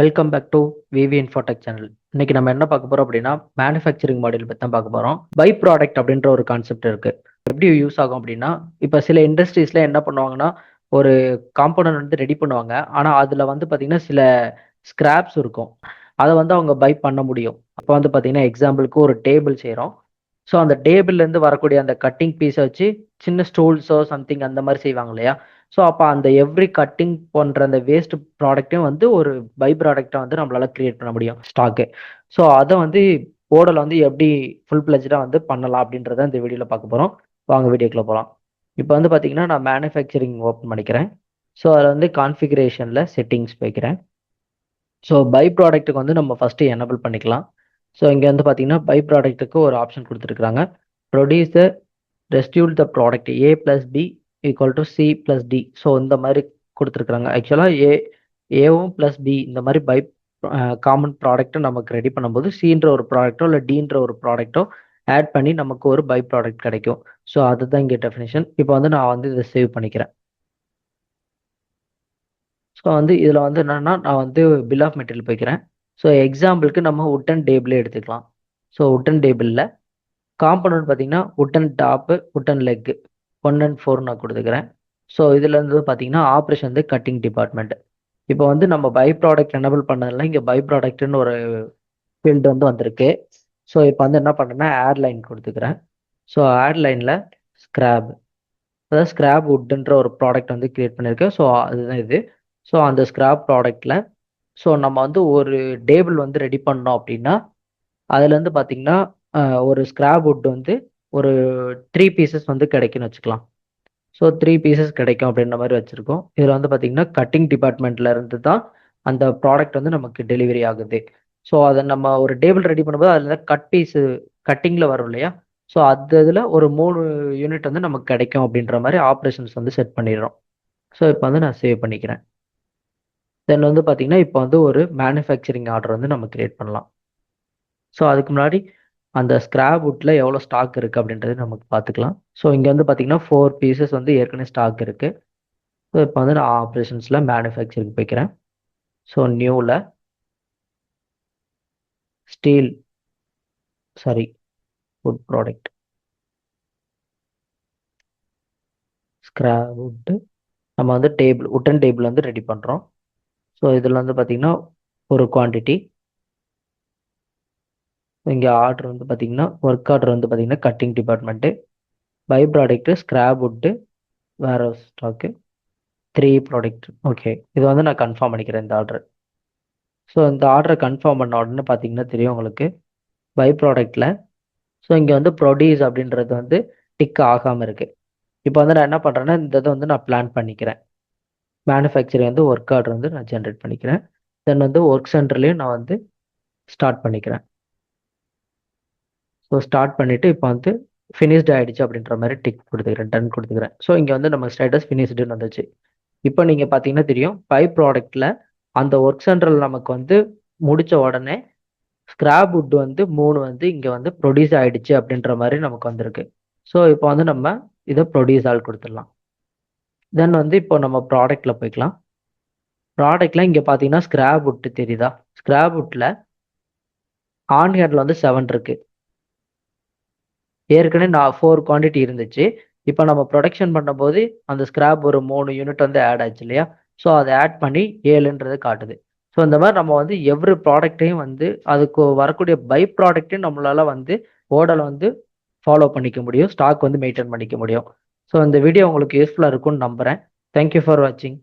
Welcome back to VV Infotech channel. இன்னைக்கு நம்ம என்ன பார்க்க போறோம் அப்படின்னா மேனுஃபேக்சரிங் மாடல் பற்றி தான் பார்க்க போறோம். பை ப்ராடக்ட் அப்படின்ற ஒரு கான்செப்ட் இருக்கு. எப்படி யூஸ் ஆகும் அப்படின்னா, இப்போ சில இண்டஸ்ட்ரீஸ்ல என்ன பண்ணுவாங்கன்னா, ஒரு காம்பவுண்ட் வந்து ரெடி பண்ணுவாங்க. ஆனால் அதில் வந்து பார்த்தீங்கன்னா சில ஸ்கிராப்ஸ் இருக்கும். அதை வந்து அவங்க பை பண்ண முடியும். அப்போ வந்து பார்த்தீங்கன்னா எக்ஸாம்பிளுக்கு ஒரு டேபிள் செய்கிறோம். ஸோ அந்த டேபிள்லேருந்து வரக்கூடிய அந்த கட்டிங் பீஸை வச்சு சின்ன ஸ்டூல்ஸோ சம்திங் அந்த மாதிரி செய்வாங்க இல்லையா? ஸோ அப்போ அந்த எவ்ரி கட்டிங் போன்ற அந்த வேஸ்ட் ப்ராடக்ட்டையும் வந்து ஒரு பை ப்ராடக்டை வந்து நம்மளால கிரியேட் பண்ண முடியும் ஸ்டாக்கு. ஸோ அதை வந்து போர்டில் வந்து எப்படி ஃபுல் பிளஜ்டாக வந்து பண்ணலாம் அப்படின்றத இந்த வீடியோவில் பார்க்க போகிறோம். வாங்க வீடியோக்குள்ள போகலாம். இப்போ வந்து பார்த்தீங்கன்னா நான் மேனுஃபேக்சரிங் ஓப்பன் பண்ணிக்கிறேன். ஸோ அதில் வந்து கான்ஃபிகரேஷனில் செட்டிங்ஸ் வைக்கிறேன். ஸோ பை ப்ராடக்ட்டுக்கு வந்து நம்ம ஃபஸ்ட்டு எனபிள் பண்ணிக்கலாம். ஸோ இங்கே வந்து பார்த்தீங்கன்னா பை ப்ராடக்ட்டுக்கு ஒரு ஆப்ஷன் கொடுத்துருக்குறாங்க. Produce the residual the product A plus B equal to C plus D. So இந்த மாதிரி கொடுத்துருக்குறாங்க. ஆக்சுவலாக ஏவும் ப்ளஸ் பி இந்த மாதிரி பை காமன் ப்ராடக்ட்டை நமக்கு ரெடி பண்ணும்போது சின்ற ஒரு ப்ராடக்ட்டோ இல்லை டின்ற ஒரு ப்ராடக்ட்டோ ஆட் பண்ணி நமக்கு ஒரு பை ப்ராடக்ட் கிடைக்கும். ஸோ அதுதான் இங்கே டெஃபினேஷன். இப்போ வந்து நான் வந்து இதை சேவ் பண்ணிக்கிறேன். ஸோ வந்து இதில் வந்து என்னென்னா நான் வந்து பில் ஆஃப் மெட்டீரியல் போய்க்கிறேன். ஸோ எக்ஸாம்பிளுக்கு நம்ம உட்டன் டேபிளே எடுத்துக்கலாம். ஸோ உட்டன் டேபிளில் காம்பனண்ட் பார்த்தீங்கன்னா wooden top wooden leg 1 and 4 நான் கொடுத்துக்கிறேன். ஸோ இதில் இருந்து பார்த்தீங்கன்னா ஆப்ரேஷன் வந்து கட்டிங் டிபார்ட்மெண்ட். இப்போ வந்து நம்ம பை ப்ராடக்ட் எனபிள் பண்ணதில்ல, இங்கே பை ப்ராடக்ட்னு ஒரு ஃபீல்டு வந்து வந்திருக்கு. ஸோ இப்போ வந்து என்ன பண்ணுறேன்னா ஏர்லைன் கொடுத்துக்கிறேன். ஸோ ஏர்லைனில் ஸ்கிராப், அதாவது ஸ்கிராப் வுட்ன்ற ஒரு ப்ராடக்ட் வந்து கிரியேட் பண்ணியிருக்கேன். ஸோ அதுதான் இது. ஸோ அந்த ஸ்கிராப் ப்ராடக்டில் ஸோ நம்ம வந்து ஒரு டேபிள் வந்து ரெடி பண்ணோம் அப்படின்னா அதுலேருந்து பார்த்தீங்கன்னா ஒரு ஸ்கிராப் வுட் வந்து ஒரு 3 பீசஸ் வந்து கிடைக்குன்னு வச்சுக்கலாம். ஸோ 3 பீசஸ் கிடைக்கும் அப்படின்ற மாதிரி வச்சுருக்கோம். இதில் வந்து பார்த்தீங்கன்னா கட்டிங் டிபார்ட்மெண்ட்ல இருந்து தான் அந்த ப்ராடக்ட் வந்து நமக்கு டெலிவரி ஆகுது. ஸோ அதை நம்ம ஒரு டேபிள் ரெடி பண்ணும்போது அதில் கட் பீஸு கட்டிங்கில் வரும் இல்லையா? ஸோ அது இதில் ஒரு 3 யூனிட் வந்து நமக்கு கிடைக்கும் அப்படின்ற மாதிரி ஆப்ரேஷன்ஸ் வந்து செட் பண்ணிடுறோம். ஸோ இப்போ வந்து நான் சேவ் பண்ணிக்கிறேன். தென் வந்து பார்த்தீங்கன்னா இப்போ வந்து ஒரு மேனுஃபேக்சரிங் ஆர்டர் வந்து நம்ம கிரியேட் பண்ணலாம். ஸோ அதுக்கு முன்னாடி அந்த ஸ்கிராப் வுட்டில் எவ்வளோ ஸ்டாக் இருக்குது அப்படின்றது நமக்கு பார்த்துக்கலாம். ஸோ இங்கே வந்து பார்த்தீங்கன்னா 4 பீசஸ் வந்து ஏற்கனவே ஸ்டாக் இருக்குது. ஸோ இப்போ வந்து நான் ஆப்ரேஷன்ஸில் மேனுஃபேக்சரிங் போய்க்கிறேன். ஸோ நியூவில் steel wood product scrap wood நம்ம வந்து உட்டன் டேபிள் வந்து ரெடி பண்ணுறோம். ஸோ இதில் வந்து பார்த்தீங்கன்னா ஒரு குவான்டிட்டி, இங்கே ஆர்டர் வந்து பார்த்தீங்கன்னா ஒர்க் ஆர்டர் வந்து பார்த்தீங்கன்னா cutting department, by product scrap wood, வேற ஸ்டாக்கு 3 ப்ராடக்ட். ஓகே, இது வந்து நான் கன்ஃபார்ம் பண்ணிக்கிறேன் இந்த ஆர்டர். ஸோ இந்த ஆர்டரை கன்ஃபார்ம் பண்ண உடனே பார்த்தீங்கன்னா தெரியும் உங்களுக்கு பை ப்ராடக்டில். ஸோ இங்கே வந்து ப்ரொடியூஸ் அப்படின்றது வந்து டிக் ஆகாமல் இருக்குது. இப்போ வந்து நான் என்ன பண்ணுறேன்னா இந்த இதை வந்து நான் பிளான் பண்ணிக்கிறேன். மேனுஃபேக்சரிங் வந்து ஒர்க் ஆர்டர் வந்து நான் ஜென்ரேட் பண்ணிக்கிறேன். தென் வந்து ஒர்க் சென்டர்லேயும் நான் வந்து ஸ்டார்ட் பண்ணிக்கிறேன். ஸோ ஸ்டார்ட் பண்ணிவிட்டு இப்போ வந்து ஃபினிஷ்டு ஆகிடுச்சு அப்படின்ற மாதிரி டிக் கொடுத்துக்கிறேன், டன் கொடுத்துக்கிறேன். ஸோ இங்கே வந்து நம்ம ஸ்டேட்டஸ் ஃபினிஷ்டுன்னு வந்துச்சு. இப்போ நீங்கள் பார்த்தீங்கன்னா தெரியும் பை ப்ராடக்டில் அந்த ஒர்க் சென்டரில் நமக்கு வந்து முடித்த உடனே ஸ்கிராப் வுட் வந்து 3 வந்து இங்கே வந்து ப்ரொடியூஸ் ஆகிடுச்சு அப்படின்ற மாதிரி நமக்கு வந்திருக்கு. ஸோ இப்போ வந்து நம்ம இதை ப்ரொடியூஸ் ஆள் கொடுத்துடலாம். தென் வந்து இப்போ நம்ம ப்ராடக்டில் போய்க்கலாம். ப்ராடக்டில் இங்கே பார்த்தீங்கன்னா ஸ்கிராப் வுட் தெரியுதா? ஸ்கிராப் வுட்டில் ஆன் ஹேண்டில் வந்து 7 இருக்குது. ஏற்கனவே நான் 4 குவான்டிட்டி இருந்துச்சு. இப்போ நம்ம ப்ரொடக்ஷன் பண்ணும்போது அந்த ஸ்கிராப் ஒரு 3 யூனிட் வந்து ஆட் ஆச்சு இல்லையா? ஸோ அதை ஆட் பண்ணி 7ன்றது காட்டுது. ஸோ இந்த மாதிரி நம்ம வந்து எவ்ரி ப்ராடக்ட்டையும் வந்து அதுக்கு வரக்கூடிய பை ப்ராடக்ட்டையும் நம்மளால வந்து ஓடலை வந்து ஃபாலோ பண்ணிக்க முடியும், ஸ்டாக் வந்து மெயின்டைன் பண்ணிக்க முடியும். ஸோ இந்த வீடியோ உங்களுக்கு யூஸ்ஃபுல்லாக இருக்கும்னு நம்புகிறேன். தேங்க்யூ ஃபார் வாட்சிங்.